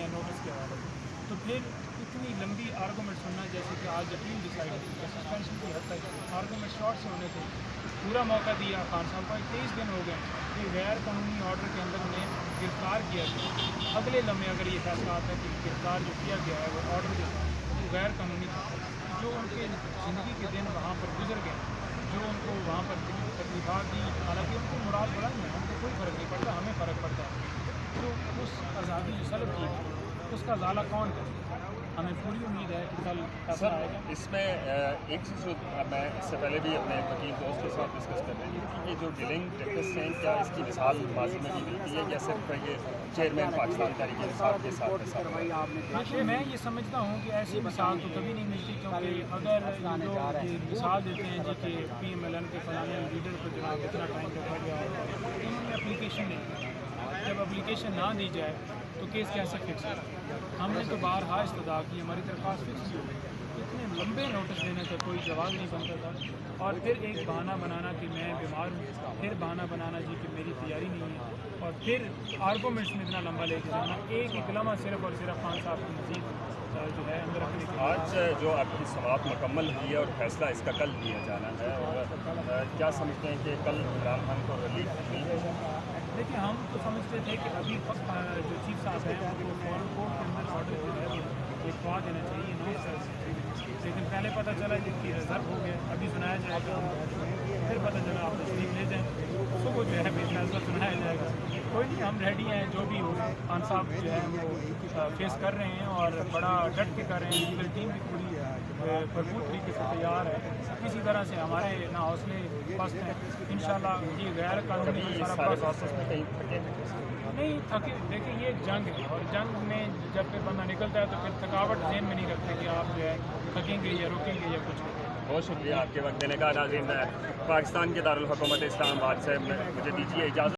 हैं नोटिस के हवाले से, तो फिर इतनी लंबी आर्गूमेंट सुनना, जैसे कि आज अपील डिसाइड हुई है सस्पेंशन की हद तक आर्गूमेंट शॉर्ट से होने थे, पूरा मौका दिया खान साहब को। 23 दिन हो गए कि गैर कानूनी ऑर्डर के अंदर उन्हें गिरफ्तार किया गया। अगले लम्हे अगर ये फैसला आता है कि गिरफ्तार जो किया गया है वो ऑर्डर जो था वो गैर कानूनी था, जो उनके ज़िंदगी के दिन वहाँ पर गुजर गए, जो उनको वहाँ पर तकलीफात दी, हालांकि उनको मुराद बुलंद है, उनको कोई फ़र्क नहीं पड़ता, हमें फ़र्क पड़ता है। तो उस आज़ादी जो सलब की गई उसका ज़ाला कौन करे? हमें पूरी उम्मीद है कि कल फैसला आएगा। इसमें एक चीज़ जो मैं इससे पहले भी अपने वकील दोस्त के साथ डिस्कस कर रही थी कि ये जो डिलिंग प्रैक्टिस हैं, क्या इसकी मिसाल माजी में भी मिलती है या सिर्फ ये चेयरमैन पाकिस्तान तहरीक इंसाफ के साथ देखिए, मैं ये समझता हूँ कि ऐसी मिसाल तो कभी नहीं मिलती, क्योंकि अगर ये मिसाल देते हैं जी कि PMLN के फलाने लीडर को जनाब इतना टाइम रखा गया है, उन्होंने एप्लीकेशन नहीं की। जब एप्लीकेशन ना दी जाए तो केस कैसे फिक्स है? हमने तो बारहा इस्तदा की, हमारी दरख्वास्त फिक्स भी हो गई। इतने लंबे नोटिस देने का कोई जवाब नहीं बनता था, और फिर एक बहाना बनाना कि मैं बीमार हूँ, फिर बहाना बनाना जी कि मेरी तैयारी नहीं है, और फिर आर्गूमेंट्स में इतना लंबा लेके जाना, एक लम्हा सिर्फ और सिर्फ खान साहब की मजीद जो है अंदर रखने के लिए। आज जो आपकी समाअत मुकम्मल हुई है और फैसला इसका कल दिया जाना है, और क्या समझते हैं कि कल इमरान खान को रिलीफ मिल जाएगा? देखिए, हम तो समझते थे कि अभी जो चीफ साहब हैं उनको फॉरन कोर्ट के अंदर ऑर्डर जो है वो लिखवा देना चाहिए 9 साल, लेकिन पहले पता चला कि रिजर्व हो गया, अभी सुनाया जाएगा, फिर पता चला आप तस्लीम ले जाएँ, सुबह जो है फैसला सुनाया जाएगा। कोई नहीं, हम रेडी हैं, जो भी हो। खान साहब जो है वो फेस कर रहे हैं और बड़ा डट के कर रहे हैं, लीगल टीम भी पूरी भरपूर तरीके से तैयार है। किसी तरह से हमारे ना हौसले पस्त हैं, इंशाल्लाह ये गैर कानूनी सारा प्रोसेस में कहीं नहीं थके। देखिए, ये जंग है, और जंग में जब फिर बंदा निकलता है तो फिर थकावट ज़हन में नहीं रखते कि आप जो है थकेंगे या रुकेंगे या कुछ। बहुत शुक्रिया आपके वक्त देने का। नाज़रीन, पाकिस्तान के दारुल हुकूमत इस्लामाबाद से मुझे दीजिए इजाज़त।